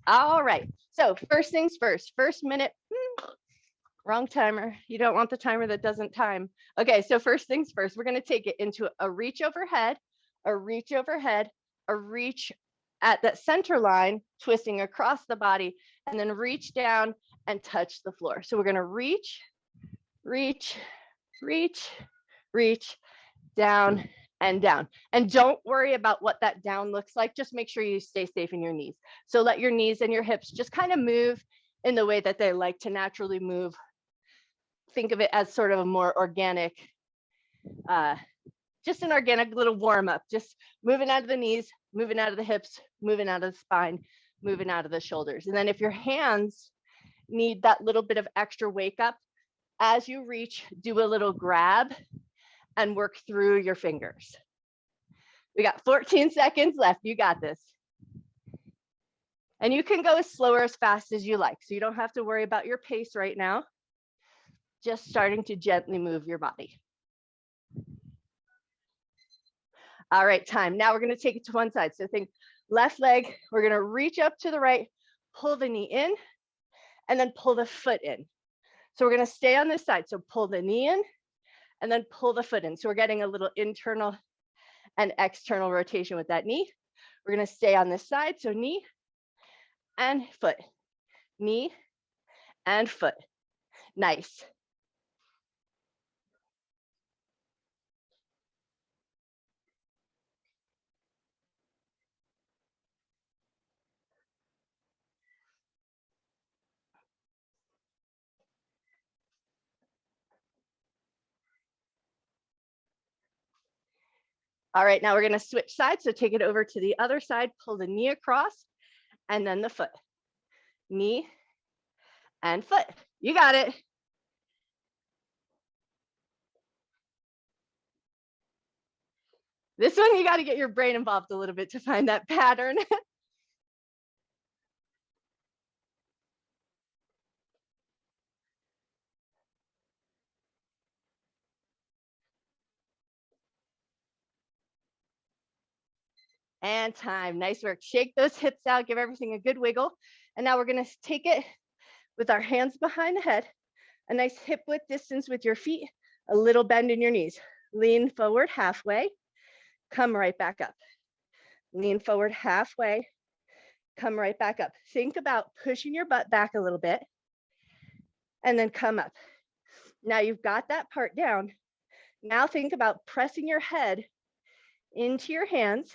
All right. So first things first, first minute, wrong timer. You don't want the timer that doesn't time. Okay, so first things first, we're going to take it into a reach overhead, a reach overhead, a reach at that center line, twisting across the body, and then reach down and touch the floor. So we're going to reach, reach, reach, reach, down and down. And don't worry about what that down looks like. Just make sure you stay safe in your knees. So let your knees and your hips just kind of move in the way that they like to naturally move. Think of it as sort of a more organic, just an organic little warm up, just moving out of the knees, moving out of the hips, moving out of the spine, moving out of the shoulders. And then if your hands need that little bit of extra wake up, as you reach, do a little grab and work through your fingers. We got 14 seconds left. You got this. And you can go as slow or as fast as you like. So you don't have to worry about your pace right now. Just starting to gently move your body. All right, time. Now we're going to take it to one side. So think left leg. We're going to reach up to the right, pull the knee in, and then pull the foot in. So we're going to stay on this side. So pull the knee in, and then pull the foot in. So we're getting a little internal and external rotation with that knee. We're going to stay on this side. So knee and foot, knee and foot. Nice. All right, now we're going to switch sides. So take it over to the other side, pull the knee across, and then the foot. Knee and foot. You got it. This one, you got to get your brain involved a little bit to find that pattern. And time. Nice work. Shake those hips out, give everything a good wiggle. And now we're going to take it with our hands behind the head, a nice hip width distance with your feet, a little bend in your knees. Lean forward halfway, come right back up. Lean forward halfway, come right back up. Think about pushing your butt back a little bit and then come up. Now you've got that part down. Now think about pressing your head into your hands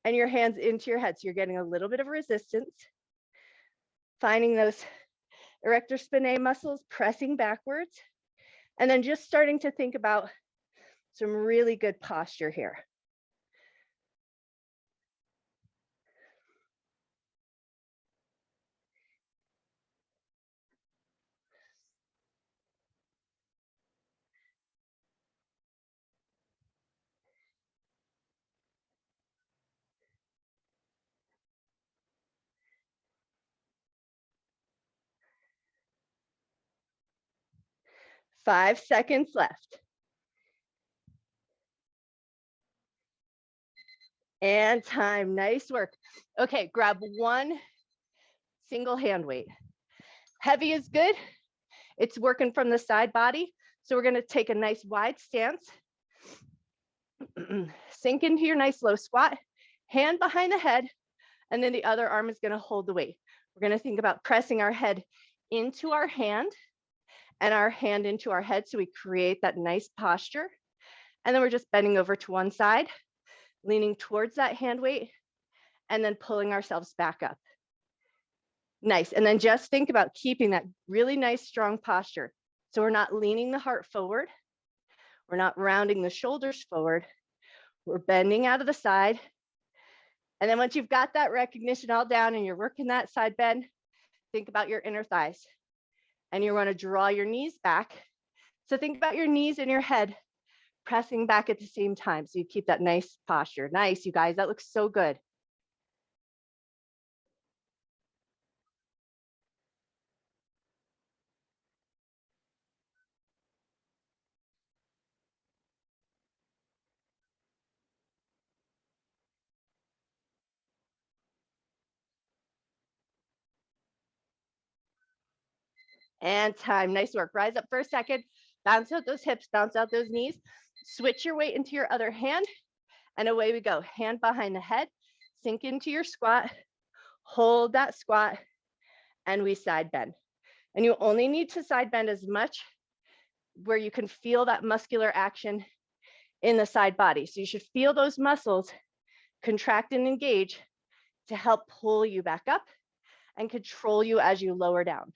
and your hands into your head. So you're getting a little bit of resistance, finding those erector spinae muscles, pressing backwards, and then just starting to think about some really good posture here. Five seconds left. And time. Nice work. Okay, grab one single hand weight. Heavy is good. It's working from the side body. So we're going to take a nice wide stance. Sink into your nice low squat. Hand behind the head. And then the other arm is going to hold the weight. We're going to think about pressing our head into our hand and our hand into our head. So we create that nice posture. And then we're just bending over to one side, leaning towards that hand weight, and then pulling ourselves back up. Nice. And then just think about keeping that really nice, strong posture. So we're not leaning the heart forward. We're not rounding the shoulders forward. We're bending out of the side. And then once you've got that recognition all down and you're working that side bend, think about your inner thighs. And you want to draw your knees back. So think about your knees and your head pressing back at the same time. So you keep that nice posture. Nice, you guys, that looks so good. And time. Nice work. Rise up for a second. Bounce out those hips, bounce out those knees. Switch your weight into your other hand, and away we go. Hand behind the head, sink into your squat, hold that squat, and we side bend. And you only need to side bend as much where you can feel that muscular action in the side body. So you should feel those muscles contract and engage to help pull you back up and control you as you lower down.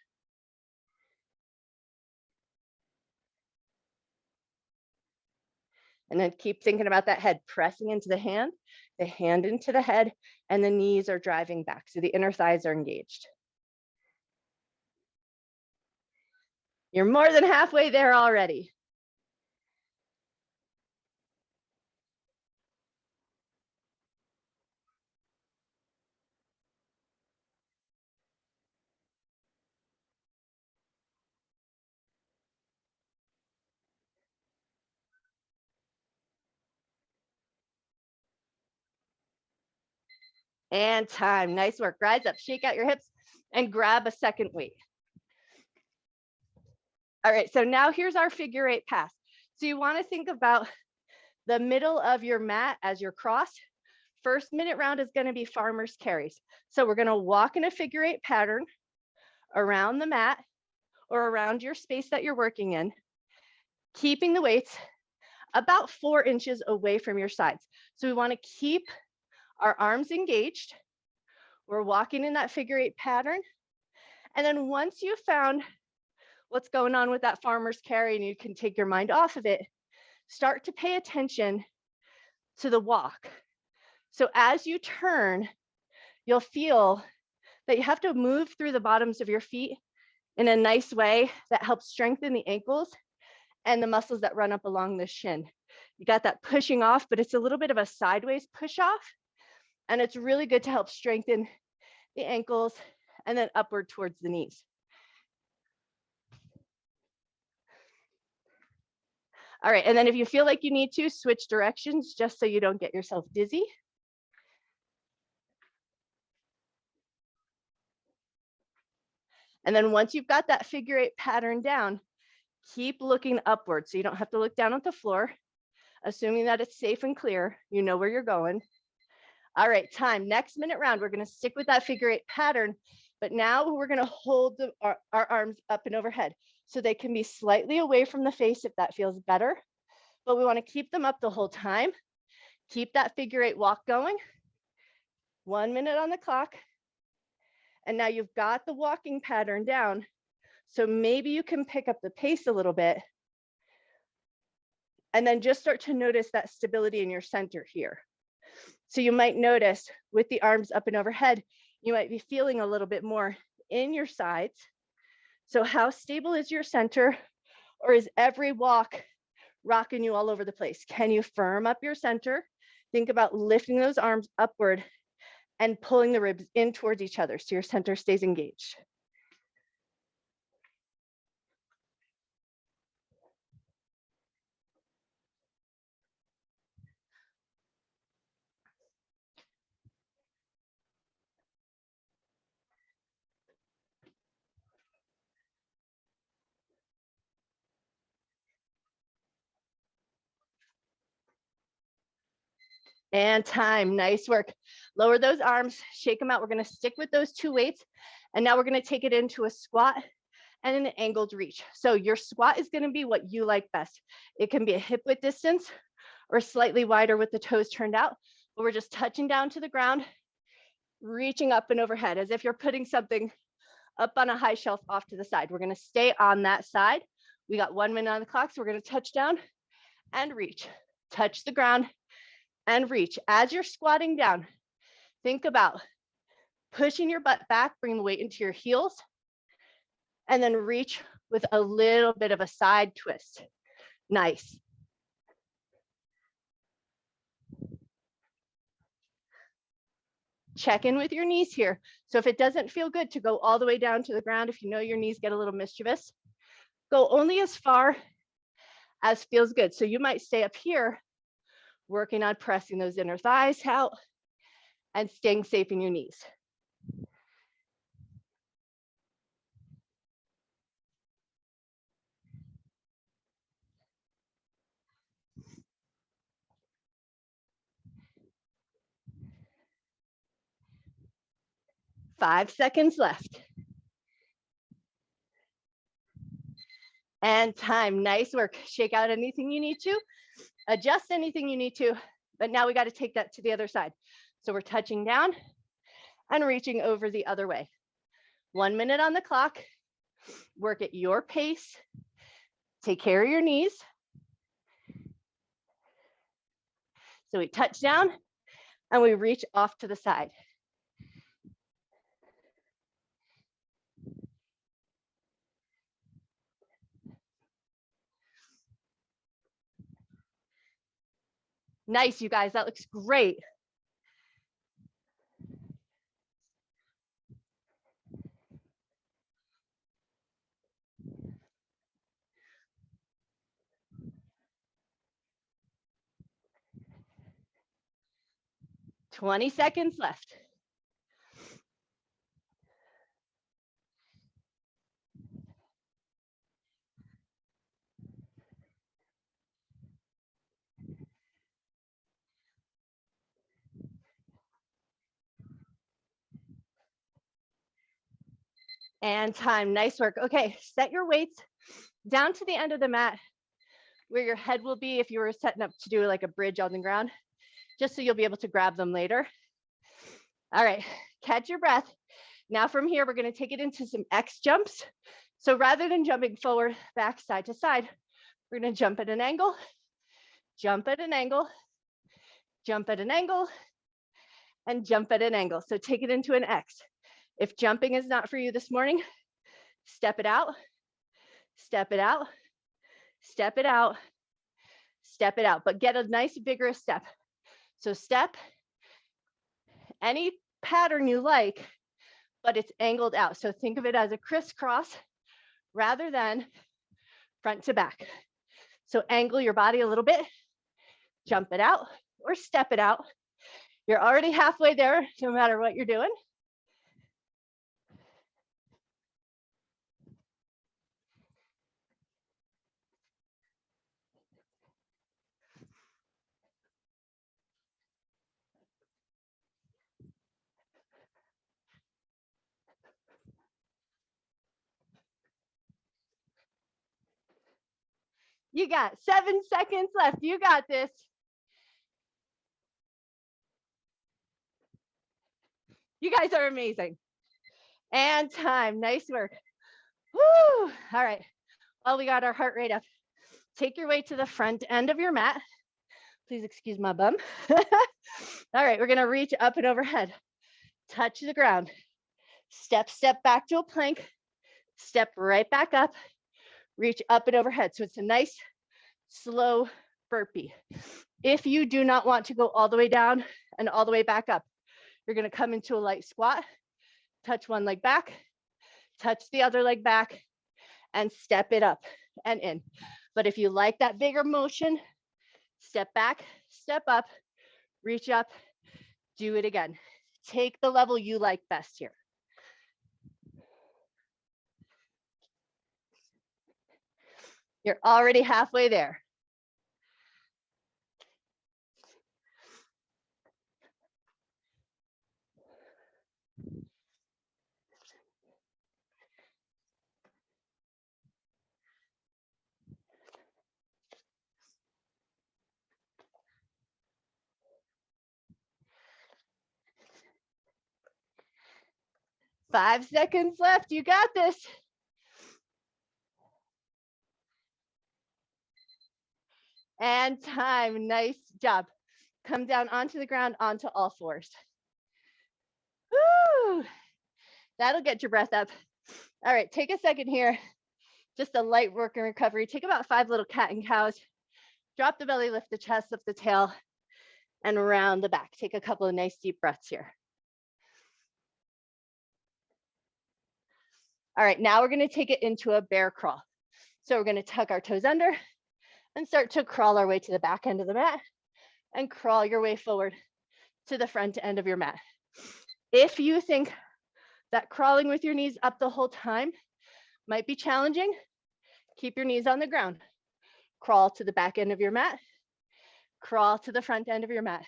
And then keep thinking about that head pressing into the hand into the head, and the knees are driving back. So the inner thighs are engaged. You're more than halfway there already. And time. Nice work. Rise up, shake out your hips, and grab a second weight. All right, so now here's our figure 8 pass. So you want to think about the middle of your mat as your cross. First minute round is going to be farmer's carries. So we're going to walk in a figure 8 pattern around the mat or around your space that you're working in, keeping the weights about 4 inches away from your sides. So we want to keep our arms engaged. We're walking in that figure 8 pattern. And then once you've found what's going on with that farmer's carry and you can take your mind off of it, start to pay attention to the walk. So as you turn, you'll feel that you have to move through the bottoms of your feet in a nice way that helps strengthen the ankles and the muscles that run up along the shin. You got that pushing off, but it's a little bit of a sideways push off. And it's really good to help strengthen the ankles and then upward towards the knees. All right, and then if you feel like you need to, switch directions just so you don't get yourself dizzy. And then once you've got that figure 8 pattern down, keep looking upward so you don't have to look down at the floor, assuming that it's safe and clear, you know where you're going. All right, time. Next minute round, we're going to stick with that figure 8 pattern, but now we're going to hold our arms up and overhead so they can be slightly away from the face if that feels better, but we want to keep them up the whole time. Keep that figure 8 walk going. 1 minute on the clock. And now you've got the walking pattern down. So maybe you can pick up the pace a little bit and then just start to notice that stability in your center here. So you might notice with the arms up and overhead, you might be feeling a little bit more in your sides. So how stable is your center, or is every walk rocking you all over the place? Can you firm up your center? Think about lifting those arms upward and pulling the ribs in towards each other so your center stays engaged. And time. Nice work. Lower those arms, shake them out. We're going to stick with those 2 weights. And now we're going to take it into a squat and an angled reach. So your squat is going to be what you like best. It can be a hip width distance or slightly wider with the toes turned out, but we're just touching down to the ground, reaching up and overhead as if you're putting something up on a high shelf off to the side. We're going to stay on that side. We got 1 minute on the clock, so we're going to touch down and reach. Touch the ground and reach. As you're squatting down, think about pushing your butt back, bring the weight into your heels, and then reach with a little bit of a side twist. Nice. Check in with your knees here. So if it doesn't feel good to go all the way down to the ground, if you know your knees get a little mischievous, go only as far as feels good. So you might stay up here working on pressing those inner thighs out and staying safe in your knees. 5 seconds left. And time, nice work. Shake out anything you need to, adjust anything you need to, but now we got to take that to the other side. So we're touching down and reaching over the other way. 1 minute on the clock, work at your pace, take care of your knees. So we touch down and we reach off to the side. Nice, you guys, that looks great. "20 seconds left. And time, nice work. Okay, set your weights down to the end of the mat where your head will be if you were setting up to do like a bridge on the ground, just so you'll be able to grab them later. All right, catch your breath. Now from here, we're gonna take it into some X jumps. So rather than jumping forward, back, side to side, we're gonna jump at an angle, jump at an angle, jump at an angle, and jump at an angle. So take it into an X. If jumping is not for you this morning, step it out, step it out, step it out, step it out, but get a nice vigorous step. So step, any pattern you like, but it's angled out. So think of it as a crisscross rather than front to back. So angle your body a little bit, jump it out or step it out. You're already halfway there, no matter what you're doing. You got 7 seconds left. You got this. You guys are amazing. And time, nice work. Woo! All right, well, we got our heart rate up. Take your weight to the front end of your mat. Please excuse my bum. All right, we're gonna reach up and overhead. Touch the ground. Step back to a plank. Step right back up. Reach up and overhead. So it's a nice, slow burpee. If you do not want to go all the way down and all the way back up, you're gonna come into a light squat, touch one leg back, touch the other leg back, and step it up and in. But if you like that bigger motion, step back, step up, reach up, do it again. Take the level you like best here. You're already halfway there. Five seconds left. You got this. And time. Nice job. Come down onto the ground, onto all fours. Woo! That'll get your breath up. All right, take a second here. Just a light work and recovery. Take about 5 little cat and cows. Drop the belly, lift the chest, lift the tail, and round the back. Take a couple of nice deep breaths here. All right, now we're gonna take it into a bear crawl. So we're gonna tuck our toes under and start to crawl our way to the back end of the mat and crawl your way forward to the front end of your mat. If you think that crawling with your knees up the whole time might be challenging, keep your knees on the ground. Crawl to the back end of your mat, crawl to the front end of your mat.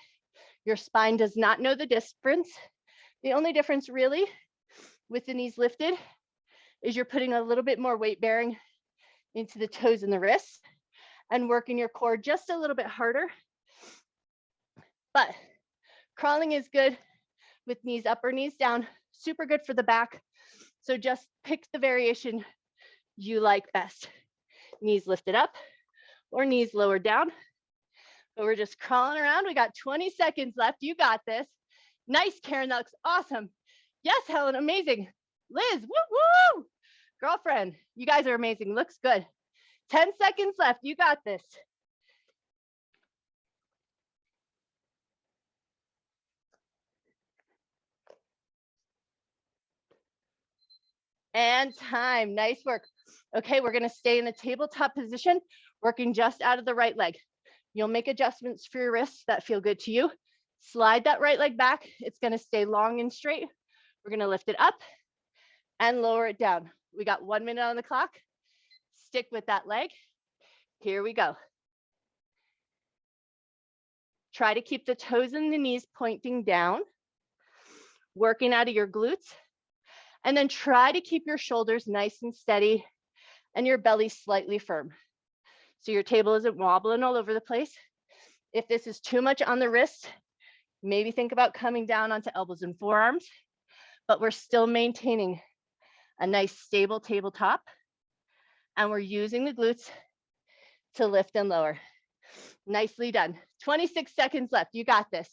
Your spine does not know the difference. The only difference really with the knees lifted is you're putting a little bit more weight bearing into the toes and the wrists and working your core just a little bit harder. But crawling is good with knees up or knees down, super good for the back. So just pick the variation you like best. Knees lifted up or knees lowered down. But we're just crawling around. We got 20 seconds left. You got this. Nice, Karen. That looks awesome. Yes, Helen, amazing. Liz, woo woo. Girlfriend, you guys are amazing. Looks good. 10 seconds left. You got this. And time. Nice work. Okay, we're going to stay in the tabletop position, working just out of the right leg. You'll make adjustments for your wrists that feel good to you. Slide that right leg back. It's going to stay long and straight. We're going to lift it up and lower it down. We got 1 minute on the clock. Stick with that leg. Here we go. Try to keep the toes and the knees pointing down, working out of your glutes. And then try to keep your shoulders nice and steady and your belly slightly firm. So your table isn't wobbling all over the place. If this is too much on the wrist, maybe think about coming down onto elbows and forearms, but we're still maintaining a nice stable tabletop. And we're using the glutes to lift and lower. Nicely done. 26 seconds left. You got this.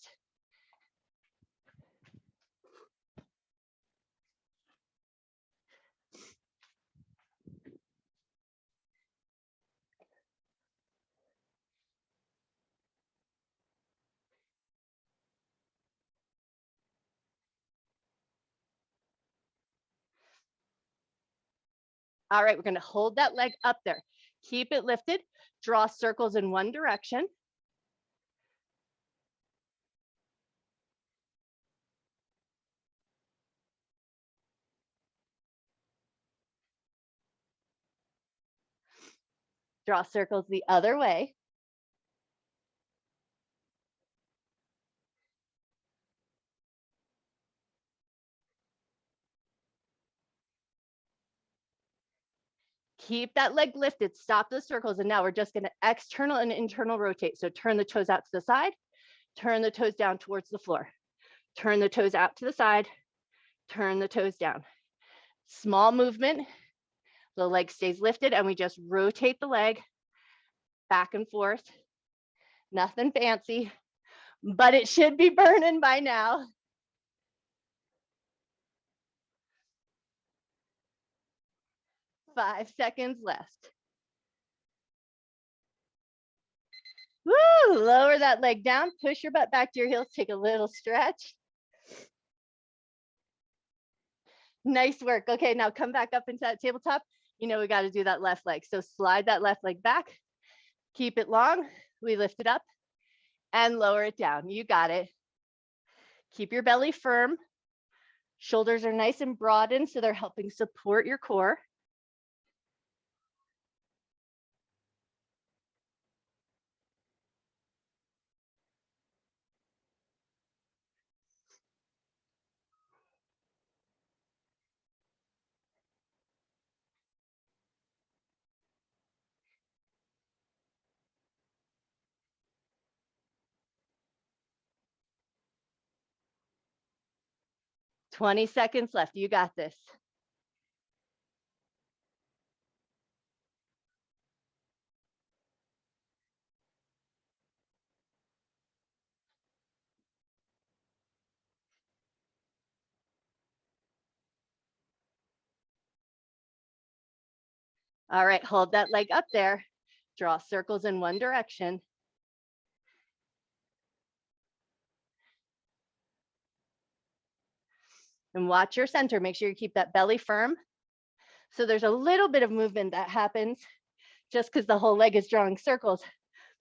All right, we're going to hold that leg up there. Keep it lifted. Draw circles in one direction. Draw circles the other way. Keep that leg lifted, stop the circles. And now we're just gonna external and internal rotate. So turn the toes out to the side, turn the toes down towards the floor. Turn the toes out to the side, turn the toes down. Small movement, the leg stays lifted and we just rotate the leg back and forth. Nothing fancy, but it should be burning by now. Five seconds left. Woo, lower that leg down, push your butt back to your heels, take a little stretch. Nice work. Okay, now come back up into that tabletop. You know we got to do that left leg. So slide that left leg back, keep it long. We lift it up and lower it down. You got it. Keep your belly firm. Shoulders are nice and broadened, so they're helping support your core. "20 seconds left. You got this. All right, hold that leg up there. Draw circles in one direction. And watch your center. Make sure you keep that belly firm. So there's a little bit of movement that happens just because the whole leg is drawing circles.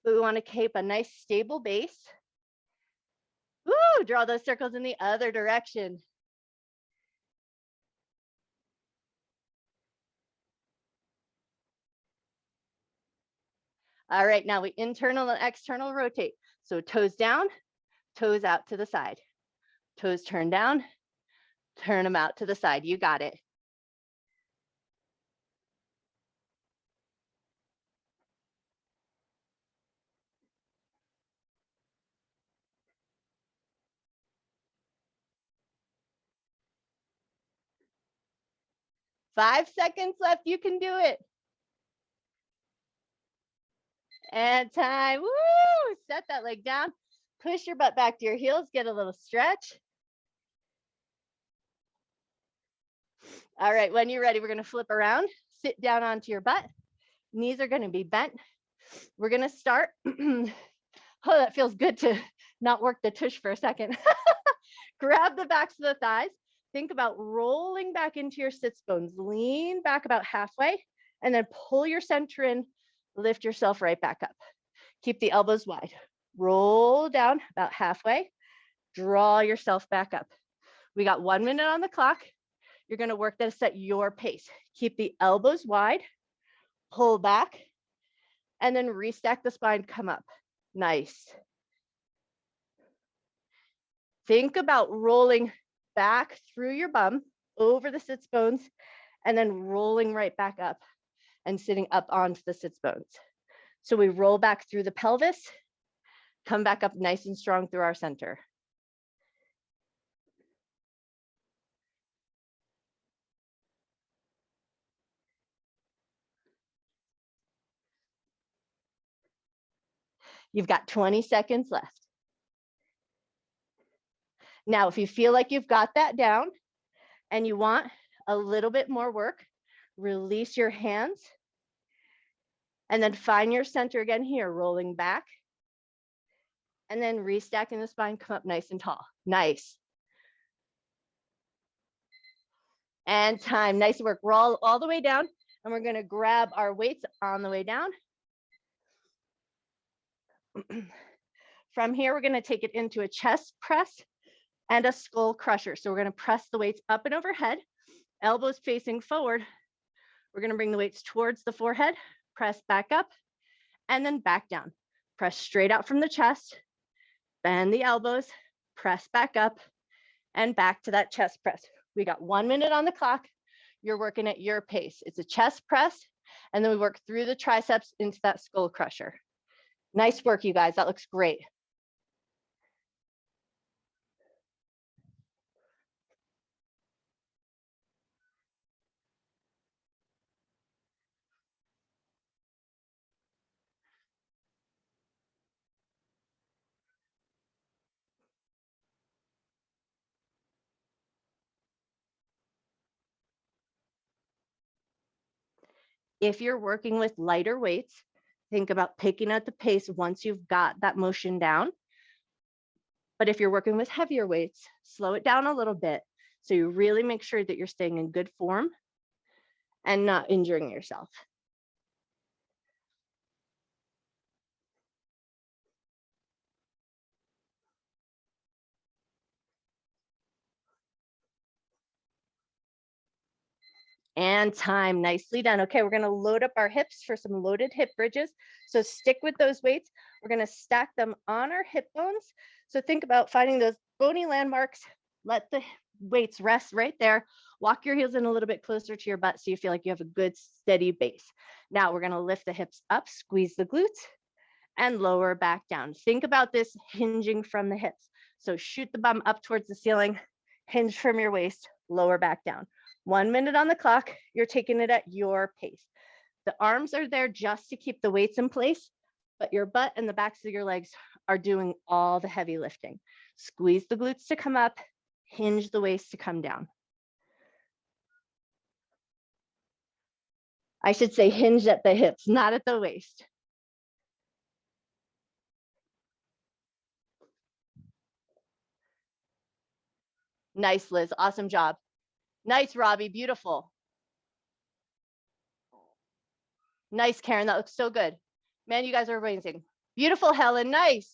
But we want to keep a nice stable base. Woo, draw those circles in the other direction. All right, now we internal and external rotate. So toes down, toes out to the side. Toes turn down, Turn them out to the side. You got it. Five seconds left. You can do it. And time. Woo! Set that leg down. Push your butt back to your heels. Get a little stretch. All right, when you're ready, we're going to flip around. Sit down onto your butt. Knees are going to be bent. We're going to start. Oh, that feels good to not work the tush for a second. Grab the backs of the thighs. Think about rolling back into your sits bones. Lean back about halfway and then pull your center in. Lift yourself right back up. Keep the elbows wide. Roll down about halfway. Draw yourself back up. We got 1 minute on the clock. You're going to work this at your pace. Keep the elbows wide. Pull back. And then restack the spine. Come up. Nice. Think about rolling back through your bum over the sits bones and then rolling right back up and sitting up onto the sits bones. So we roll back through the pelvis, come back up nice and strong through our center. You've got 20 seconds left. Now, if you feel like you've got that down and you want a little bit more work, release your hands and then find your center again here, rolling back and then restacking the spine, come up nice and tall. Nice. And time. Nice work. Roll all the way down and we're going to grab our weights on the way down. From here, we're going to take it into a chest press and a skull crusher. So we're going to press the weights up and overhead, elbows facing forward. We're going to bring the weights towards the forehead, press back up, and then back down. Press straight out from the chest, bend the elbows, press back up, and back to that chest press. We got 1 minute on the clock. You're working at your pace. It's a chest press, and then we work through the triceps into that skull crusher. Nice work, you guys. That looks great. If you're working with lighter weights, think about picking up the pace once you've got that motion down. But if you're working with heavier weights, slow it down a little bit so you really make sure that you're staying in good form and not injuring yourself. And time. Nicely done. Okay, we're going to load up our hips for some loaded hip bridges. So stick with those weights. We're going to stack them on our hip bones. So think about finding those bony landmarks. Let the weights rest right there. Walk your heels in a little bit closer to your butt so you feel like you have a good steady base. Now we're going to lift the hips up, squeeze the glutes, and lower back down. Think about this hinging from the hips. So shoot the bum up towards the ceiling, hinge from your waist, lower back down. 1 minute on the clock. You're taking it at your pace. The arms are there just to keep the weights in place, but your butt and the backs of your legs are doing all the heavy lifting. Squeeze the glutes to come up, hinge the waist to come down. I should say hinge at the hips, not at the waist. Nice, Liz. Awesome job. Nice, Robbie. Beautiful. Nice, Karen. That looks so good. Man, you guys are amazing. Beautiful, Helen. Nice.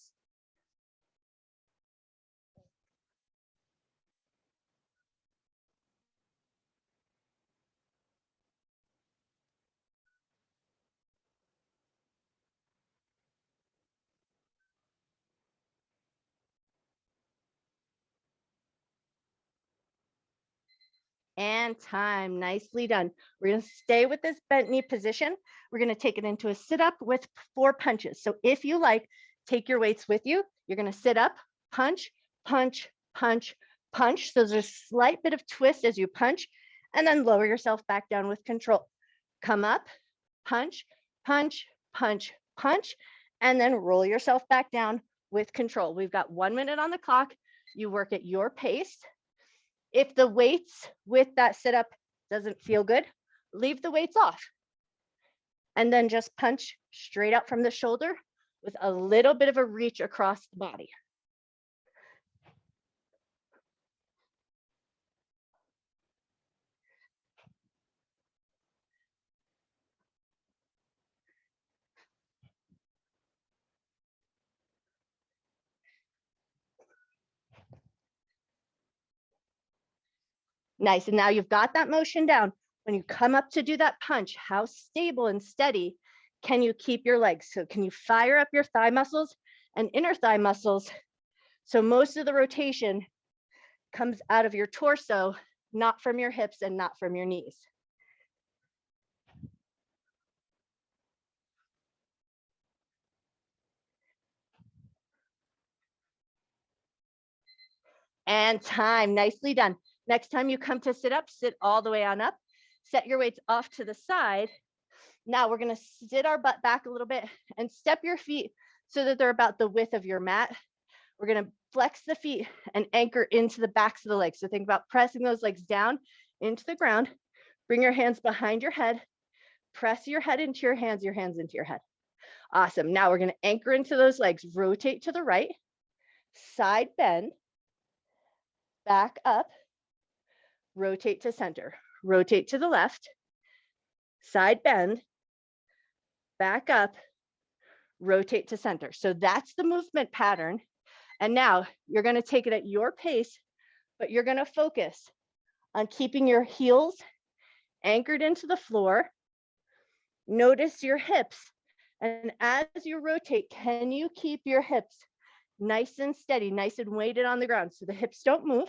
And time. Nicely done. We're going to stay with this bent knee position. We're going to take it into a sit up with 4 punches. So if you like, take your weights with you. You're going to sit up, punch, punch, punch, punch. So there's a slight bit of twist as you punch, and then lower yourself back down with control. Come up, punch, punch, punch, punch, and then roll yourself back down with control. We've got 1 minute on the clock. You work at your pace. If the weights with that sit up doesn't feel good, leave the weights off. And then just punch straight out from the shoulder with a little bit of a reach across the body. Nice. And now you've got that motion down. When you come up to do that punch, how stable and steady can you keep your legs? So can you fire up your thigh muscles and inner thigh muscles? So most of the rotation comes out of your torso, not from your hips and not from your knees. And time. Nicely done. Next time you come to sit up, sit all the way on up. Set your weights off to the side. Now we're going to sit our butt back a little bit and step your feet so that they're about the width of your mat. We're going to flex the feet and anchor into the backs of the legs. So think about pressing those legs down into the ground. Bring your hands behind your head. Press your head into your hands into your head. Awesome. Now we're going to anchor into those legs. Rotate to the right. Side bend. Back up. Rotate to center. Rotate to the left. Side bend. Back up. Rotate to center. So that's the movement pattern. And now you're going to take it at your pace, but you're going to focus on keeping your heels anchored into the floor. Notice your hips. And as you rotate, can you keep your hips nice and steady, nice and weighted on the ground so the hips don't move?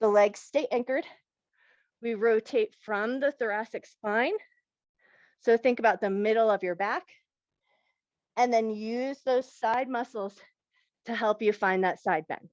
The legs stay anchored. We rotate from the thoracic spine. So think about the middle of your back. And then use those side muscles to help you find that side bend.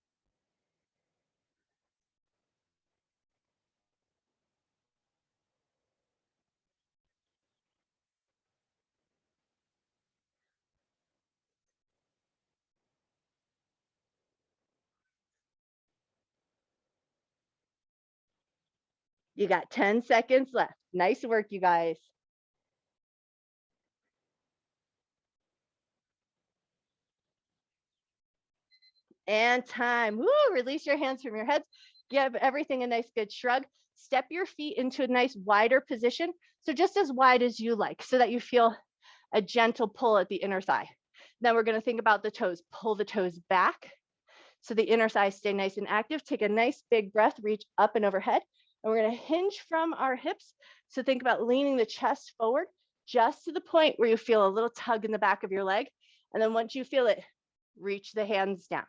You got 10 seconds left. Nice work, you guys. And time. Woo, release your hands from your heads. Give everything a nice good shrug. Step your feet into a nice wider position. So just as wide as you like, so that you feel a gentle pull at the inner thigh. Then we're going to think about the toes. Pull the toes back so the inner thighs stay nice and active. Take a nice big breath, reach up and overhead. And we're going to hinge from our hips. So think about leaning the chest forward just to the point where you feel a little tug in the back of your leg. And then once you feel it, reach the hands down.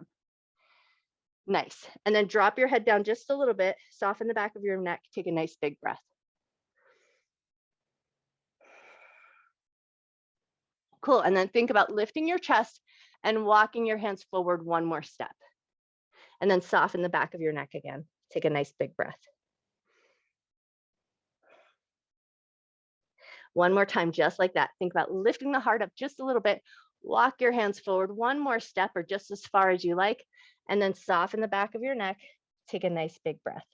Nice. And then drop your head down just a little bit, soften the back of your neck, take a nice big breath. Cool. And then think about lifting your chest and walking your hands forward one more step. And then soften the back of your neck again. Take a nice big breath. One more time, just like that. Think about lifting the heart up just a little bit. Walk your hands forward one more step or just as far as you like. And then soften the back of your neck. Take a nice big breath.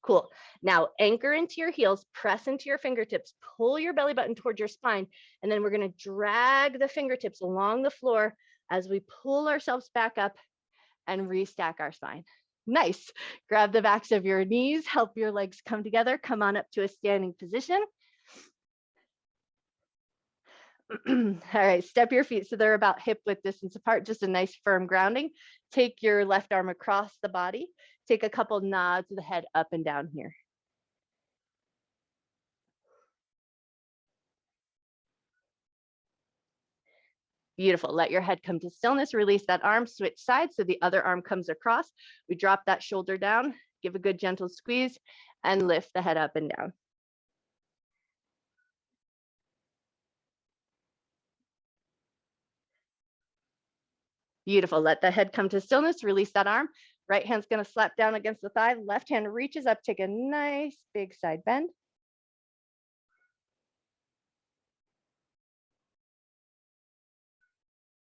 Cool. Now anchor into your heels, press into your fingertips, pull your belly button towards your spine. And then we're going to drag the fingertips along the floor as we pull ourselves back up and restack our spine. Nice. Grab the backs of your knees, help your legs come together. Come on up to a standing position. All right, step your feet so they're about hip width distance apart, just a nice firm grounding. Take your left arm across the body. Take a couple nods of the head up and down here. Beautiful. Let your head come to stillness. Release that arm, switch sides so the other arm comes across. We drop that shoulder down, give a good gentle squeeze, and lift the head up and down. Beautiful. Let the head come to stillness. Release that arm. Right hand's going to slap down against the thigh. Left hand reaches up. Take a nice big side bend.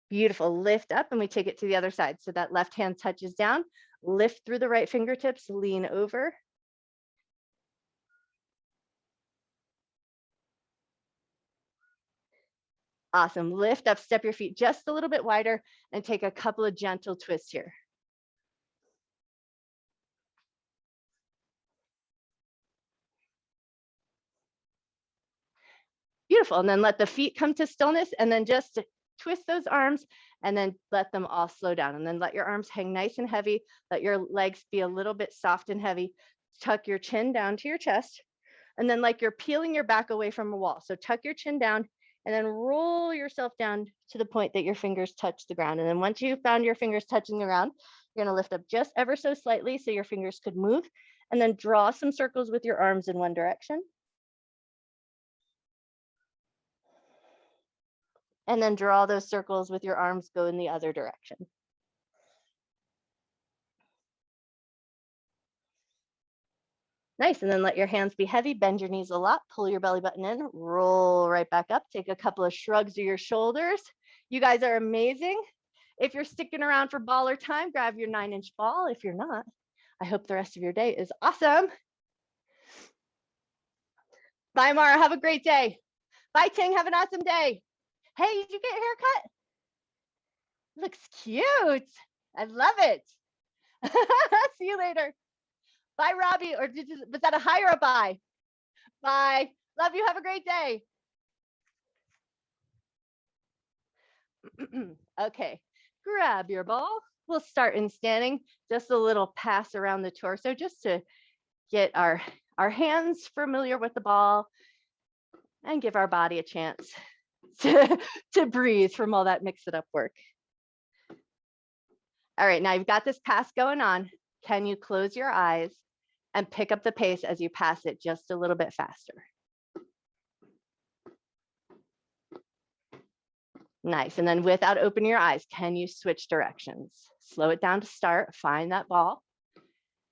Beautiful. Lift up and we take it to the other side. So that left hand touches down. Lift through the right fingertips. Lean over. Awesome. Lift up, step your feet just a little bit wider and take a couple of gentle twists here. Beautiful. And then let the feet come to stillness and then just twist those arms and then let them all slow down. And then let your arms hang nice and heavy. Let your legs be a little bit soft and heavy. Tuck your chin down to your chest. And then like you're peeling your back away from a wall. So tuck your chin down and then roll yourself down to the point that your fingers touch the ground. And then once you've found your fingers touching the ground, you're going to lift up just ever so slightly so your fingers could move. And then draw some circles with your arms in one direction. And then draw those circles with your arms go in the other direction. Nice, and then let your hands be heavy, bend your knees a lot, pull your belly button in, roll right back up, take a couple of shrugs of your shoulders. You guys are amazing. If you're sticking around for baller time, grab your 9-inch ball. If you're not, I hope the rest of your day is awesome. Bye, Mara, have a great day. Bye, Ting, have an awesome day. Hey, did you get a haircut? Looks cute. I love it. See you later. Bye, Robbie. Or was that a hi or a bye? Bye. Love you. Have a great day. Okay. Grab your ball. We'll start in standing. Just a little pass around the torso just to get our hands familiar with the ball and give our body a chance to breathe from all that mix it up work. All right, now you've got this pass going on. Can you close your eyes and pick up the pace as you pass it just a little bit faster? Nice, and then without opening your eyes, can you switch directions? Slow it down to start, find that ball.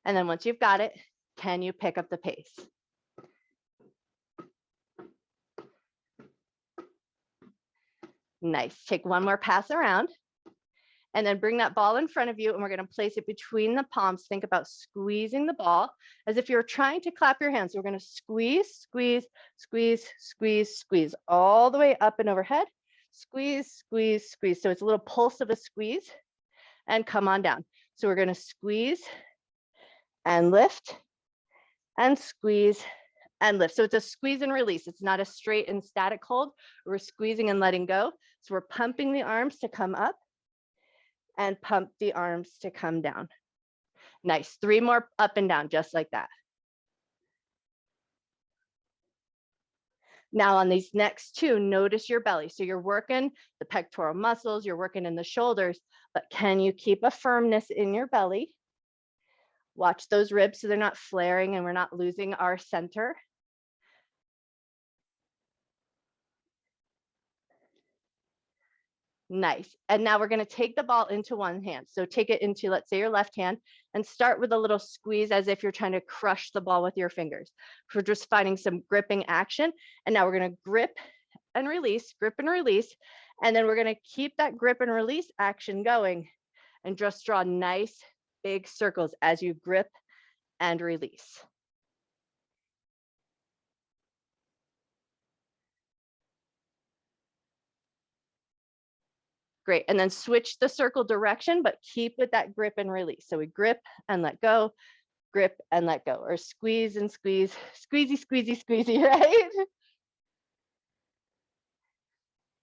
And then once you've got it, can you pick up the pace? Nice, take one more pass around and then bring that ball in front of you and we're gonna place it between the palms. Think about squeezing the ball as if you're trying to clap your hands. So we're gonna squeeze, squeeze, squeeze, squeeze, squeeze, all the way up and overhead. Squeeze, squeeze, squeeze. So it's a little pulse of a squeeze and come on down. So we're gonna squeeze and lift and squeeze and lift. So it's a squeeze and release. It's not a straight and static hold. We're squeezing and letting go. So we're pumping the arms to come up and pump the arms to come down. Nice. 3 more up and down, just like that. Now on these next 2, notice your belly. So you're working the pectoral muscles, you're working in the shoulders, but can you keep a firmness in your belly? Watch those ribs so they're not flaring and we're not losing our center. Nice. And now we're going to take the ball into one hand. So take it into, let's say, your left hand and start with a little squeeze as if you're trying to crush the ball with your fingers. We're just finding some gripping action. And now we're going to grip and release. And then we're going to keep that grip and release action going and just draw nice big circles as you grip and release. Great, and then switch the circle direction, but keep with that grip and release. So we grip and let go, grip and let go, or squeeze and squeeze, squeezy, squeezy, squeezy, right?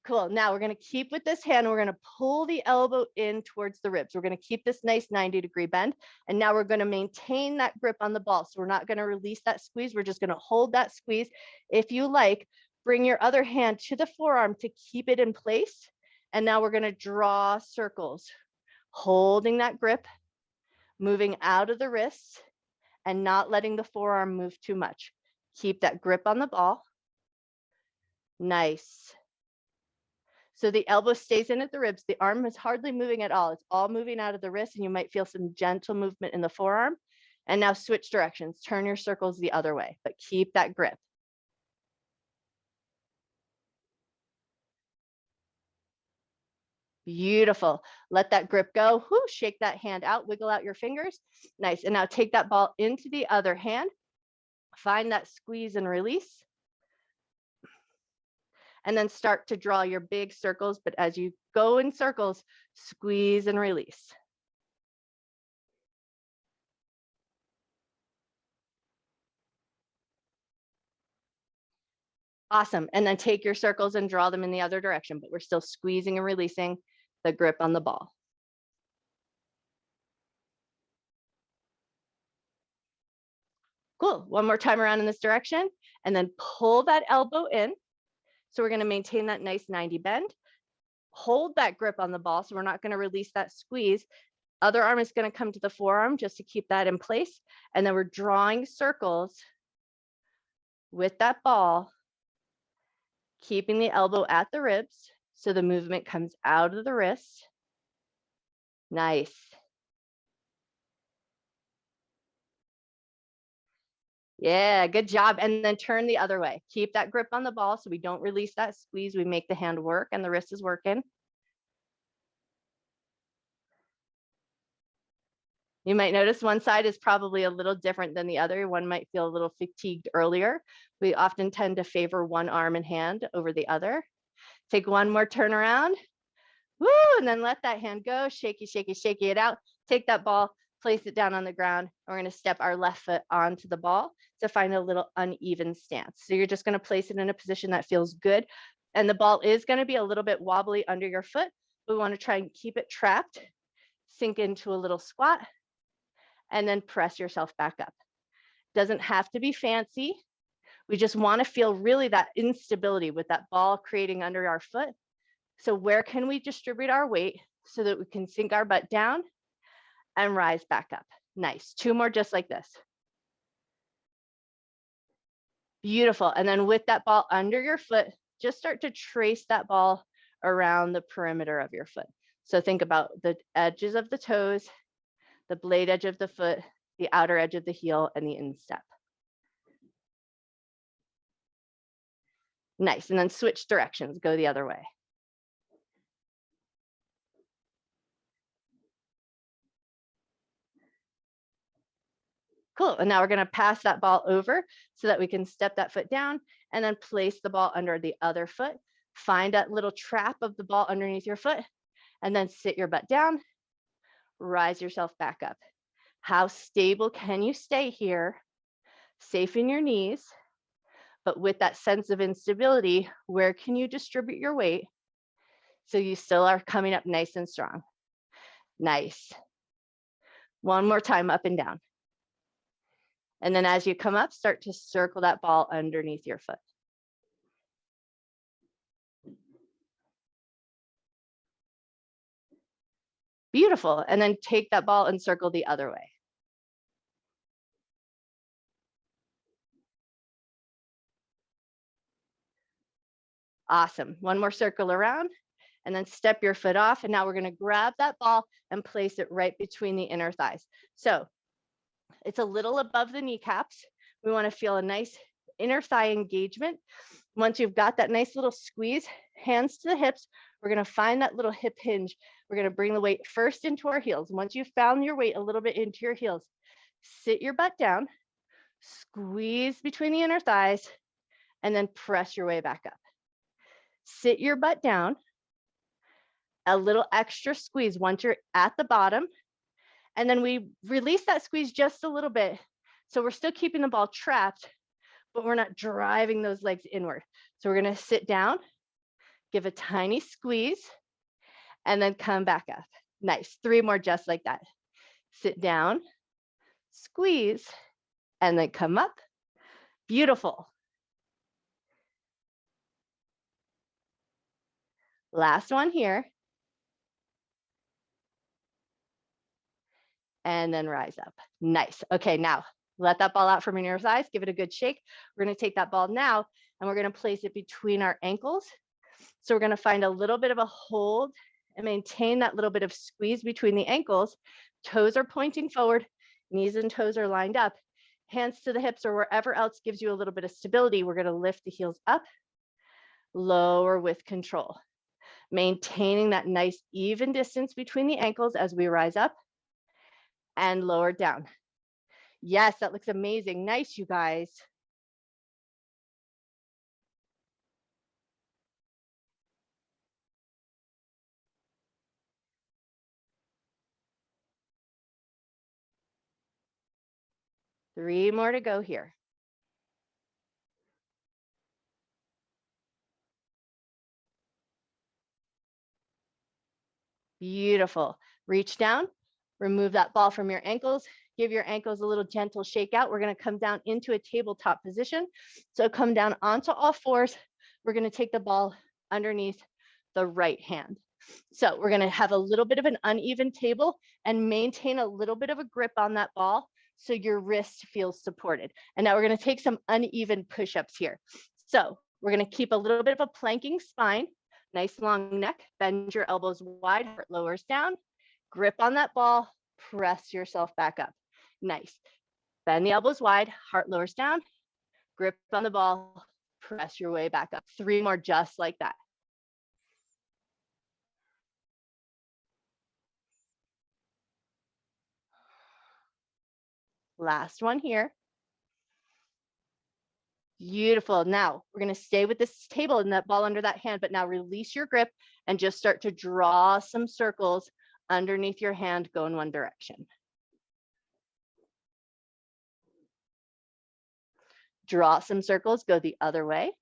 Cool, now we're gonna keep with this hand, we're gonna pull the elbow in towards the ribs. We're gonna keep this nice 90-degree bend, and now we're gonna maintain that grip on the ball. So we're not gonna release that squeeze, we're just gonna hold that squeeze. If you like, bring your other hand to the forearm to keep it in place, And now we're gonna draw circles, holding that grip, moving out of the wrists, and not letting the forearm move too much. Keep that grip on the ball. Nice. So the elbow stays in at the ribs. The arm is hardly moving at all. It's all moving out of the wrist, and you might feel some gentle movement in the forearm. And now switch directions. Turn your circles the other way, but keep that grip. Beautiful. Let that grip go. Whoo, shake that hand out, wiggle out your fingers. Nice. And now take that ball into the other hand. Find that squeeze and release. And then start to draw your big circles. But as you go in circles, squeeze and release. Awesome. And then take your circles and draw them in the other direction, but we're still squeezing and releasing the grip on the ball. Cool. One more time around in this direction, and then pull that elbow in. So we're going to maintain that nice 90 bend. Hold that grip on the ball. So we're not going to release that squeeze. Other arm is going to come to the forearm just to keep that in place. And then we're drawing circles with that ball, keeping the elbow at the ribs. So the movement comes out of the wrist. Nice. Yeah, good job. And then turn the other way. Keep that grip on the ball so we don't release that squeeze. We make the hand work and the wrist is working. You might notice one side is probably a little different than the other. One might feel a little fatigued earlier. We often tend to favor one arm and hand over the other. Take one more turn around. Woo, and then let that hand go. Shaky, shaky, shaky it out. Take that ball, place it down on the ground. We're going to step our left foot onto the ball to find a little uneven stance. So you're just going to place it in a position that feels good. And the ball is going to be a little bit wobbly under your foot. We want to try and keep it trapped. Sink into a little squat and then press yourself back up. Doesn't have to be fancy. We just want to feel really that instability with that ball creating under our foot. So where can we distribute our weight so that we can sink our butt down and rise back up? Nice. Two more just like this. Beautiful. And then with that ball under your foot, just start to trace that ball around the perimeter of your foot. So think about the edges of the toes, the blade edge of the foot, the outer edge of the heel, and the instep. Nice. And then switch directions, go the other way. Cool. And now we're going to pass that ball over so that we can step that foot down and then place the ball under the other foot. Find that little trap of the ball underneath your foot and then sit your butt down, rise yourself back up. How stable can you stay here? Safe in your knees, but with that sense of instability, where can you distribute your weight so you still are coming up nice and strong? Nice. One more time, up and down. And then as you come up, start to circle that ball underneath your foot. Beautiful. And then take that ball and circle the other way. Awesome. One more circle around and then step your foot off. And now we're going to grab that ball and place it right between the inner thighs. So it's a little above the kneecaps. We want to feel a nice inner thigh engagement. Once you've got that nice little squeeze, hands to the hips, we're going to find that little hip hinge. We're going to bring the weight first into our heels. Once you've found your weight a little bit into your heels, sit your butt down, squeeze between the inner thighs, and then press your way back up. Sit your butt down, a little extra squeeze once you're at the bottom, and then we release that squeeze just a little bit. So we're still keeping the ball trapped, but we're not driving those legs inward. So we're going to sit down, give a tiny squeeze, and then come back up. Nice. 3 more just like that. Sit down, squeeze, and then come up. Beautiful. Last one here. And then rise up. Nice. Okay, now let that ball out from your thighs. Give it a good shake. We're going to take that ball now and we're going to place it between our ankles. So we're going to find a little bit of a hold and maintain that little bit of squeeze between the ankles. Toes are pointing forward, knees and toes are lined up. Hands to the hips or wherever else gives you a little bit of stability. We're going to lift the heels up, lower with control. Maintaining that nice even distance between the ankles as we rise up and lower down. Yes, that looks amazing. Nice, you guys. Three more to go here. Beautiful. Reach down, remove that ball from your ankles. Give your ankles a little gentle shake out. We're going to come down into a tabletop position. So come down onto all fours. We're going to take the ball underneath the right hand. So we're going to have a little bit of an uneven table and maintain a little bit of a grip on that ball so your wrist feels supported. And now we're going to take some uneven push-ups here. So we're going to keep a little bit of a planking spine, nice long neck, bend your elbows wide, heart lowers down, grip on that ball, press yourself back up. Nice. Bend the elbows wide, heart lowers down, grip on the ball, press your way back up. Three more just like that. Last one here. Beautiful. Now we're going to stay with this table and that ball under that hand, but now release your grip and just start to draw some circles underneath your hand, go in one direction. Draw some circles, go the other way.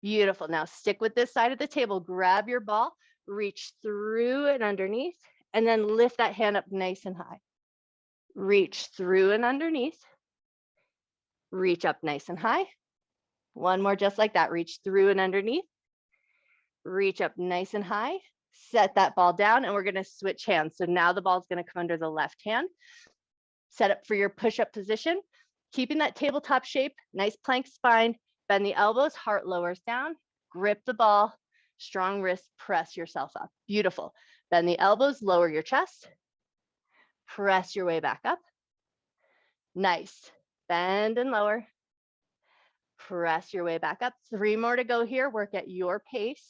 Beautiful. Now stick with this side of the table. Grab your ball, reach through and underneath, and then lift that hand up nice and high. Reach through and underneath. Reach up nice and high. One more just like that. Reach through and underneath. Reach up nice and high. Set that ball down and we're going to switch hands. So now the ball is going to come under the left hand. Set up for your push-up position. Keeping that tabletop shape, nice plank spine. Bend the elbows, heart lowers down. Grip the ball, strong wrist, press yourself up. Beautiful. Bend the elbows, lower your chest. Press your way back up. Nice. Bend and lower. Press your way back up. Three more to go here. Work at your pace.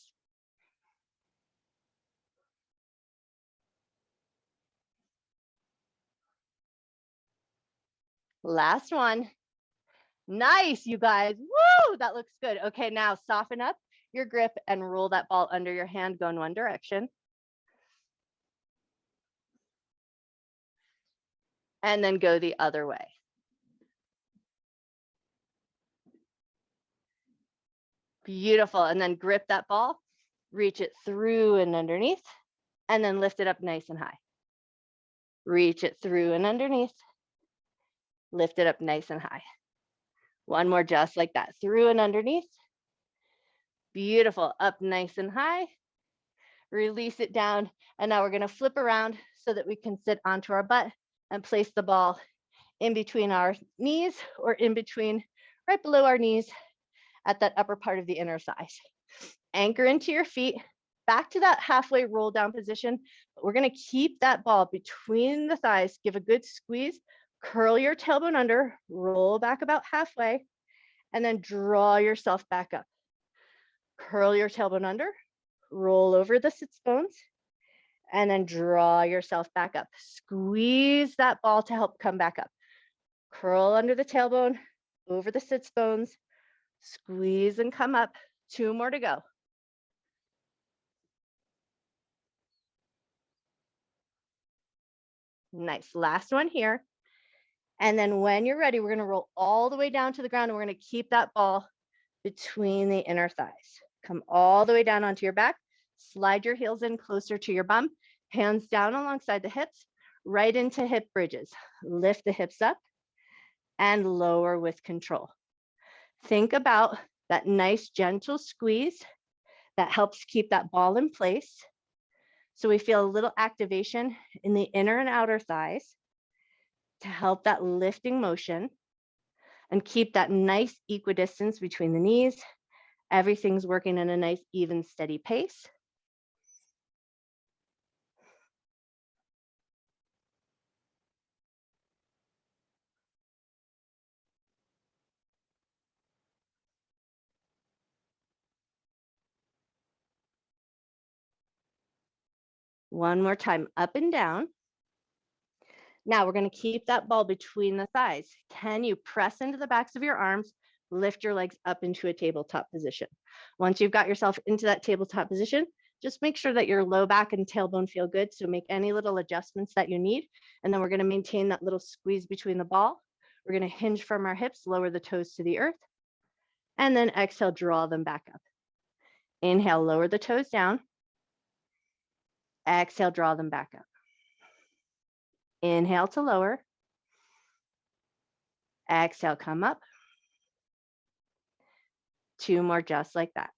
Last one. Nice, you guys. Woo, that looks good. Okay, now soften up your grip and roll that ball under your hand, go in one direction. And then go the other way. Beautiful. And then grip that ball, reach it through and underneath, and then lift it up nice and high. Reach it through and underneath, lift it up nice and high. One more just like that, through and underneath. Beautiful, up nice and high. Release it down. And now we're going to flip around so that we can sit onto our butt and place the ball in between our knees or in between, right below our knees at that upper part of the inner thighs. Anchor into your feet, back to that halfway roll down position. But we're going to keep that ball between the thighs, give a good squeeze, curl your tailbone under, roll back about halfway, and then draw yourself back up. Curl your tailbone under, roll over the sits bones, and then draw yourself back up. Squeeze that ball to help come back up. Curl under the tailbone, over the sits bones, squeeze and come up. Two more to go. Nice. Last one here. And then when you're ready, we're going to roll all the way down to the ground and we're going to keep that ball between the inner thighs. Come all the way down onto your back. Slide your heels in closer to your bum. Hands down alongside the hips, right into hip bridges. Lift the hips up and lower with control. Think about that nice gentle squeeze that helps keep that ball in place. So we feel a little activation in the inner and outer thighs to help that lifting motion and keep that nice equidistance between the knees. Everything's working in a nice, even, steady pace. One more time, up and down. Now we're going to keep that ball between the thighs. Can you press into the backs of your arms, lift your legs up into a tabletop position? Once you've got yourself into that tabletop position, just make sure that your low back and tailbone feel good. So make any little adjustments that you need. And then we're going to maintain that little squeeze between the ball. We're going to hinge from our hips, lower the toes to the earth, and then exhale, draw them back up. Inhale, lower the toes down. Exhale, draw them back up. Inhale to lower. Exhale, come up. 2 more just like that.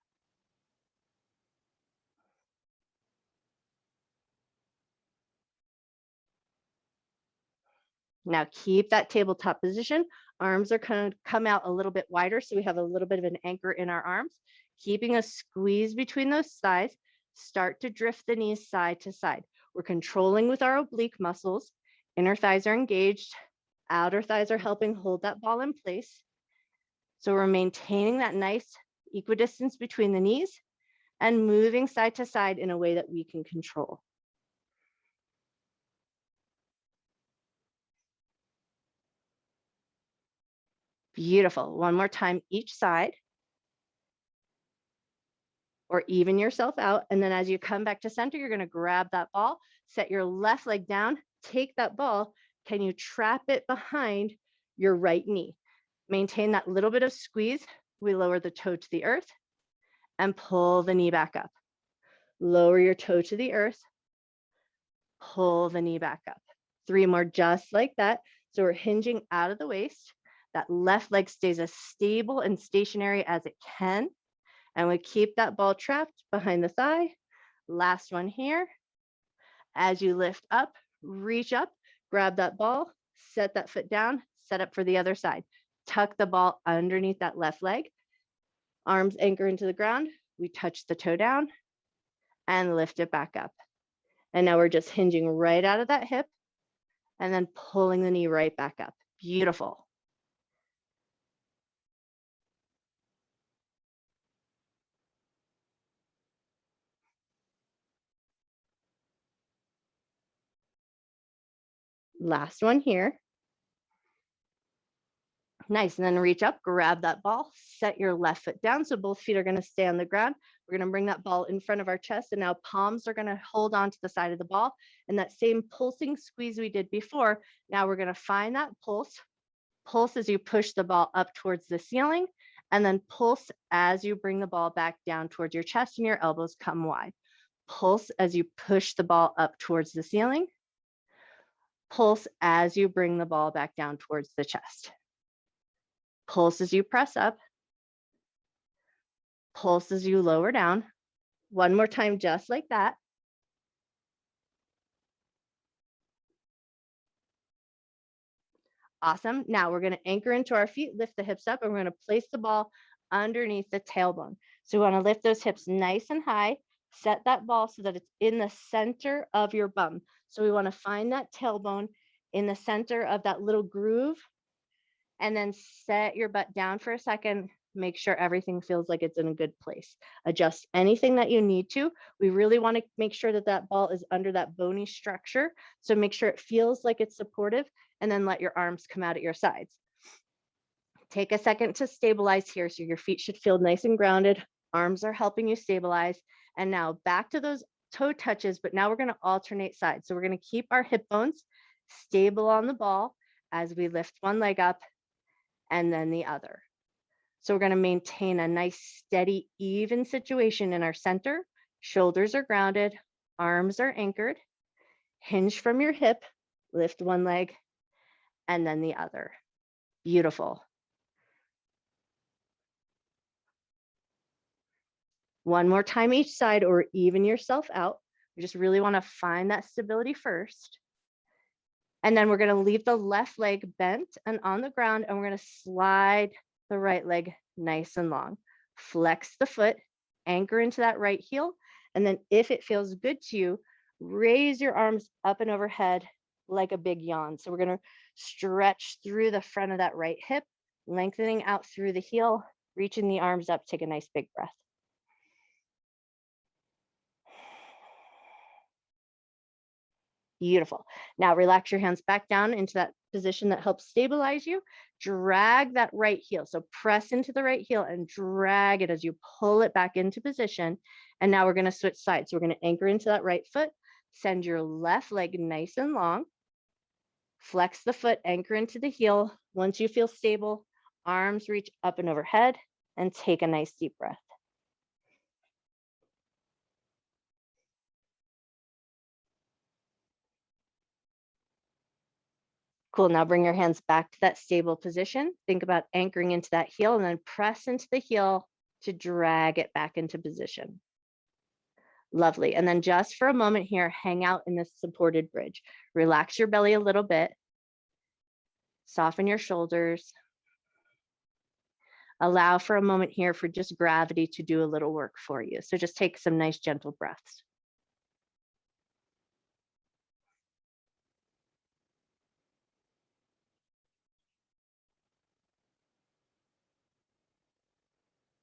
Now keep that tabletop position. Arms are going to come out a little bit wider, so we have a little bit of an anchor in our arms. Keeping a squeeze between those thighs. Start to drift the knees side to side. We're controlling with our oblique muscles. Inner thighs are engaged. Outer thighs are helping hold that ball in place. So we're maintaining that nice equidistance between the knees and moving side to side in a way that we can control. Beautiful. One more time each side. Or even yourself out. And then as you come back to center, you're going to grab that ball, set your left leg down, take that ball. Can you trap it behind your right knee? Maintain that little bit of squeeze. We lower the toe to the earth and pull the knee back up. Lower your toe to the earth, pull the knee back up. 3 more just like that. So we're hinging out of the waist. That left leg stays as stable and stationary as it can. And we keep that ball trapped behind the thigh. Last one here. As you lift up, reach up, grab that ball, set that foot down, set up for the other side. Tuck the ball underneath that left leg. Arms anchor into the ground. We touch the toe down and lift it back up. And now we're just hinging right out of that hip and then pulling the knee right back up. Beautiful. Last one here. Nice. And then reach up, grab that ball, set your left foot down. So both feet are going to stay on the ground. We're going to bring that ball in front of our chest. And now palms are going to hold on to the side of the ball. And that same pulsing squeeze we did before, now we're going to find that pulse. Pulse as you push the ball up towards the ceiling. And then pulse as you bring the ball back down towards your chest and your elbows come wide. Pulse as you push the ball up towards the ceiling. Pulse as you bring the ball back down towards the chest. Pulse as you press up. Pulse as you lower down. One more time, just like that. Awesome. Now we're going to anchor into our feet, lift the hips up, and we're going to place the ball underneath the tailbone. So we want to lift those hips nice and high, set that ball so that it's in the center of your bum. So we want to find that tailbone in the center of that little groove, and then set your butt down for a second. Make sure everything feels like it's in a good place. Adjust anything that you need to. We really want to make sure that that ball is under that bony structure. So make sure it feels like it's supportive, and then let your arms come out at your sides. Take a second to stabilize here. So your feet should feel nice and grounded. Arms are helping you stabilize. And now back to those toe touches, but now we're going to alternate sides. So we're going to keep our hip bones stable on the ball as we lift one leg up and then the other. So we're going to maintain a nice, steady, even situation in our center. Shoulders are grounded, arms are anchored. Hinge from your hip, lift one leg, and then the other. Beautiful. One more time each side, or even yourself out. You just really want to find that stability first. And then we're going to leave the left leg bent and on the ground, and we're going to slide the right leg nice and long. Flex the foot, anchor into that right heel. And then if it feels good to you, raise your arms up and overhead like a big yawn. So we're going to stretch through the front of that right hip, lengthening out through the heel, reaching the arms up. Take a nice big breath. Beautiful. Now relax your hands back down into that position that helps stabilize you. Drag that right heel. So press into the right heel and drag it as you pull it back into position. And now we're going to switch sides. So we're going to anchor into that right foot. Send your left leg nice and long. Flex the foot, anchor into the heel. Once you feel stable, arms reach up and overhead, and take a nice deep breath. Cool, now bring your hands back to that stable position. Think about anchoring into that heel and then press into the heel to drag it back into position. Lovely, and then just for a moment here, hang out in this supported bridge. Relax your belly a little bit. Soften your shoulders. Allow for a moment here for just gravity to do a little work for you. So just take some nice gentle breaths.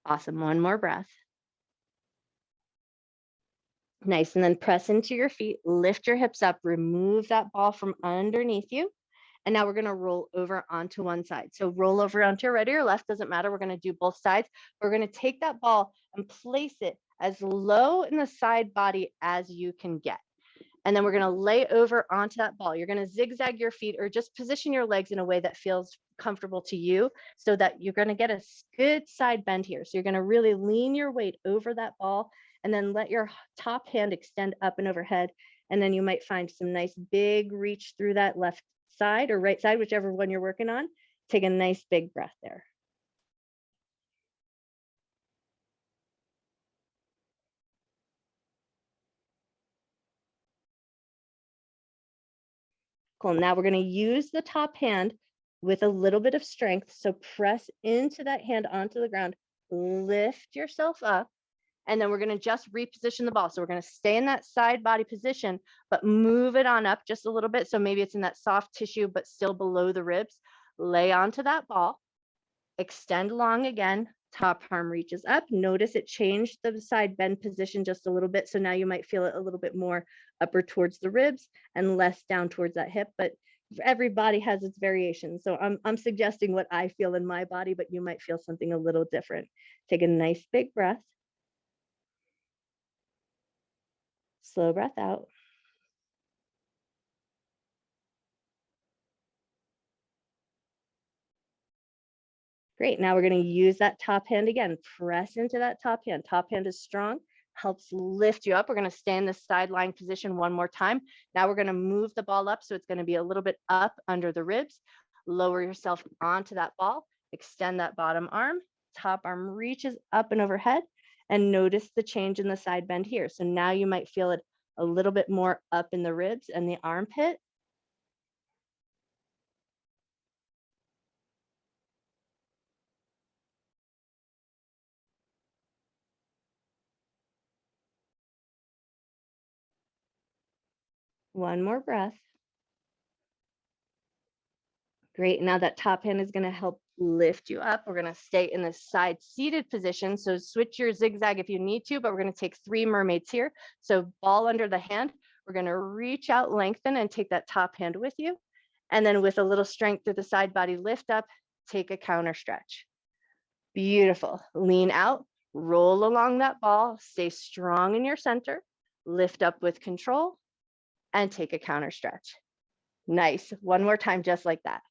Awesome, one more breath. Nice, and then press into your feet, lift your hips up, remove that ball from underneath you. And now we're gonna roll over onto one side. So roll over onto your right or your left, doesn't matter. We're gonna do both sides. We're gonna take that ball and place it as low in the side body as you can get. And then we're gonna lay over onto that ball. You're gonna zigzag your feet or just position your legs in a way that feels comfortable to you so that you're gonna get a good side bend here. So you're gonna really lean your weight over that ball and then let your top hand extend up and overhead. And then you might find some nice big reach through that left side or right side, whichever one you're working on. Take a nice big breath there. Cool. Now we're going to use the top hand with a little bit of strength. So press into that hand onto the ground, lift yourself up, and then we're going to just reposition the ball. So we're going to stay in that side body position, but move it on up just a little bit. So maybe it's in that soft tissue, but still below the ribs. Lay onto that ball, extend long again. Top arm reaches up. Notice it changed the side bend position just a little bit. So now you might feel it a little bit more upper towards the ribs and less down towards that hip. But every body has its variations. So I'm suggesting what I feel in my body, but you might feel something a little different. Take a nice big breath. Slow breath out. Great. Now we're going to use that top hand again. Press into that top hand. Top hand is strong, helps lift you up. We're going to stay in the sideline position one more time. Now we're going to move the ball up. So it's going to be a little bit up under the ribs. Lower yourself onto that ball. Extend that bottom arm. Top arm reaches up and overhead. And notice the change in the side bend here. So now you might feel it a little bit more up in the ribs and the armpit. One more breath. Great. Now that top hand is going to help lift you up. We're going to stay in the side seated position. So switch your zigzag if you need to, but we're going to take 3 mermaids here. So ball under the hand. We're going to reach out, lengthen, and take that top hand with you. And then with a little strength through the side body, lift up, take a counter stretch. Beautiful. Lean out, roll along that ball, stay strong in your center, lift up with control, and take a counter stretch. Nice. One more time, just like that.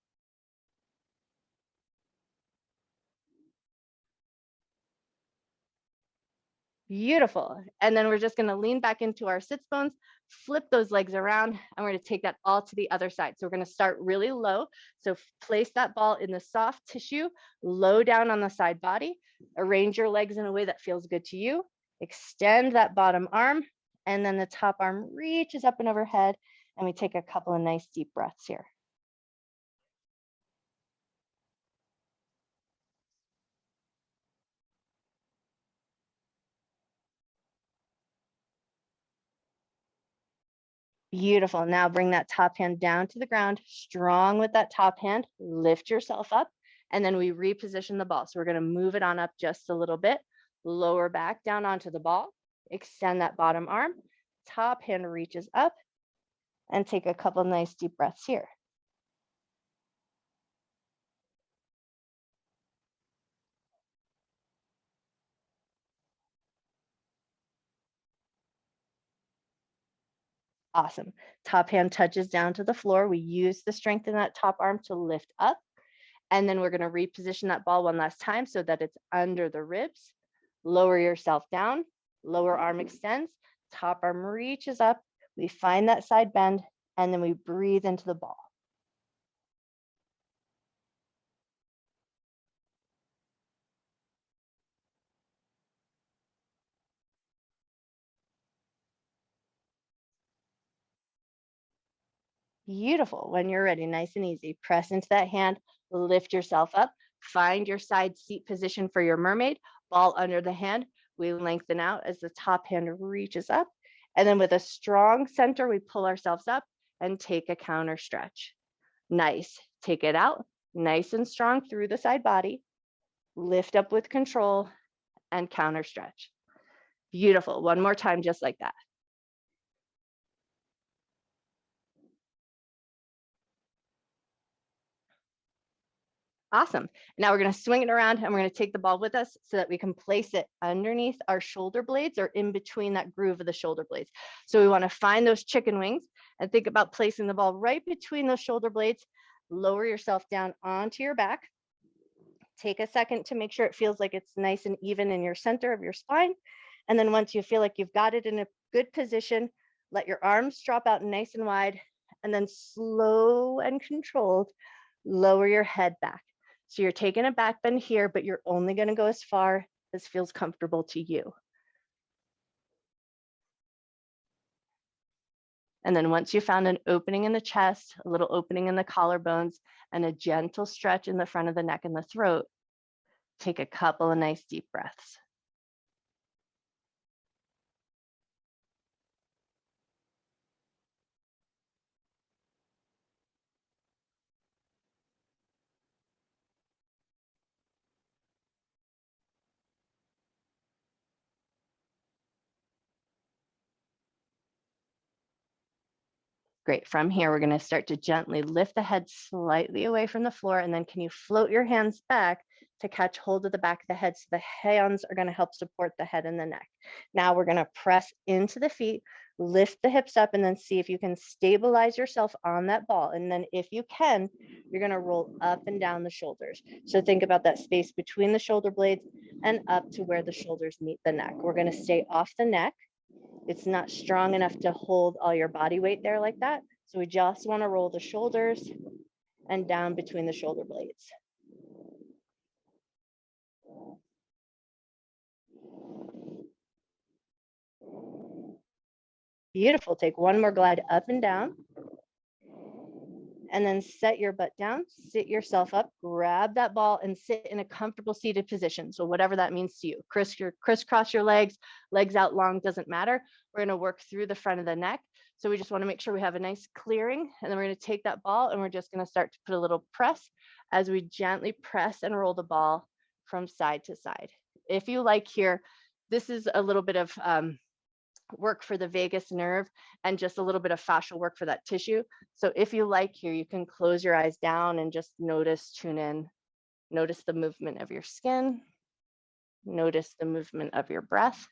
Beautiful. And then we're just going to lean back into our sits bones, flip those legs around, and we're going to take that all to the other side. So we're going to start really low. So place that ball in the soft tissue, low down on the side body, arrange your legs in a way that feels good to you. Extend that bottom arm, and then the top arm reaches up and overhead, and we take a couple of nice deep breaths here. Beautiful. Now bring that top hand down to the ground, strong with that top hand, lift yourself up, and then we reposition the ball. So we're going to move it on up just a little bit, lower back down onto the ball, extend that bottom arm, top hand reaches up, and take a couple nice deep breaths here. Awesome. Top hand touches down to the floor. We use the strength in that top arm to lift up. And then we're going to reposition that ball one last time so that it's under the ribs. Lower yourself down, lower arm extends, top arm reaches up. We find that side bend, and then we breathe into the ball. Beautiful. When you're ready, nice and easy, press into that hand, lift yourself up, find your side seat position for your mermaid, ball under the hand. We lengthen out as the top hand reaches up. And then with a strong center, we pull ourselves up and take a counter stretch. Nice. Take it out, nice and strong through the side body. Lift up with control and counter stretch. Beautiful. One more time, just like that. Awesome. Now we're going to swing it around and we're going to take the ball with us so that we can place it underneath our shoulder blades or in between that groove of the shoulder blades. So we want to find those chicken wings and think about placing the ball right between those shoulder blades. Lower yourself down onto your back. Take a second to make sure it feels like it's nice and even in your center of your spine. And then once you feel like you've got it in a good position, let your arms drop out nice and wide, and then slow and controlled, lower your head back. So you're taking a back bend here, but you're only going to go as far as feels comfortable to you. And then once you found an opening in the chest, a little opening in the collarbones, and a gentle stretch in the front of the neck and the throat, take a couple of nice deep breaths. Great. From here, we're going to start to gently lift the head slightly away from the floor. And then can you float your hands back to catch hold of the back of the head? So the hands are going to help support the head and the neck. Now we're going to press into the feet, lift the hips up, and then see if you can stabilize yourself on that ball. And then if you can, you're going to roll up and down the shoulders. So think about that space between the shoulder blades and up to where the shoulders meet the neck. We're going to stay off the neck. It's not strong enough to hold all your body weight there like that. So we just want to roll the shoulders and down between the shoulder blades. Beautiful. Take one more glide up and down. And then set your butt down, sit yourself up, grab that ball and sit in a comfortable seated position. So whatever that means to you, crisscross your legs, legs out long, doesn't matter. We're going to work through the front of the neck. So we just want to make sure we have a nice clearing, and then we're going to take that ball and we're just going to start to put a little press as we gently press and roll the ball from side to side. If you like here, this is a little bit of work for the vagus nerve and just a little bit of fascial work for that tissue. So if you like here, you can close your eyes down and just notice, tune in, notice the movement of your skin, notice the movement of your breath.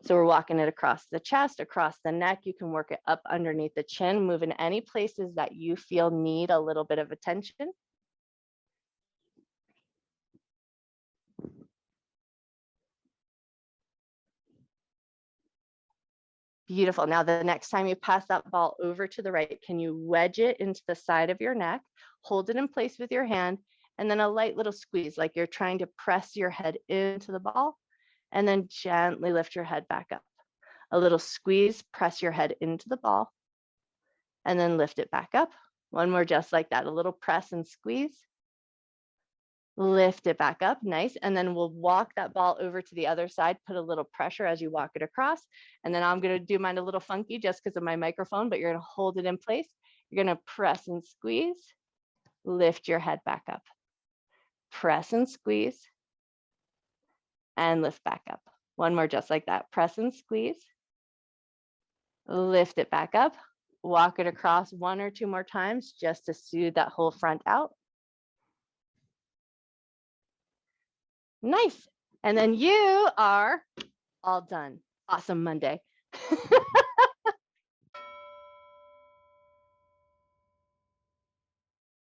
So we're walking it across the chest, across the neck. You can work it up underneath the chin, move in any places that you feel need a little bit of attention. Beautiful. Now, the next time you pass that ball over to the right, can you wedge it into the side of your neck, hold it in place with your hand, and then a light little squeeze, like you're trying to press your head into the ball, and then gently lift your head back up. A little squeeze, press your head into the ball, and then lift it back up. One more just like that, a little press and squeeze. Lift it back up, nice. And then we'll walk that ball over to the other side, put a little pressure as you walk it across. And then I'm gonna do mine a little funky just because of my microphone, but you're gonna hold it in place. You're gonna press and squeeze, lift your head back up. Press and squeeze, and lift back up. One more just like that, press and squeeze, lift it back up, walk it across 1 or 2 more times just to soothe that whole front out. Nice. And then you are all done. Awesome Monday.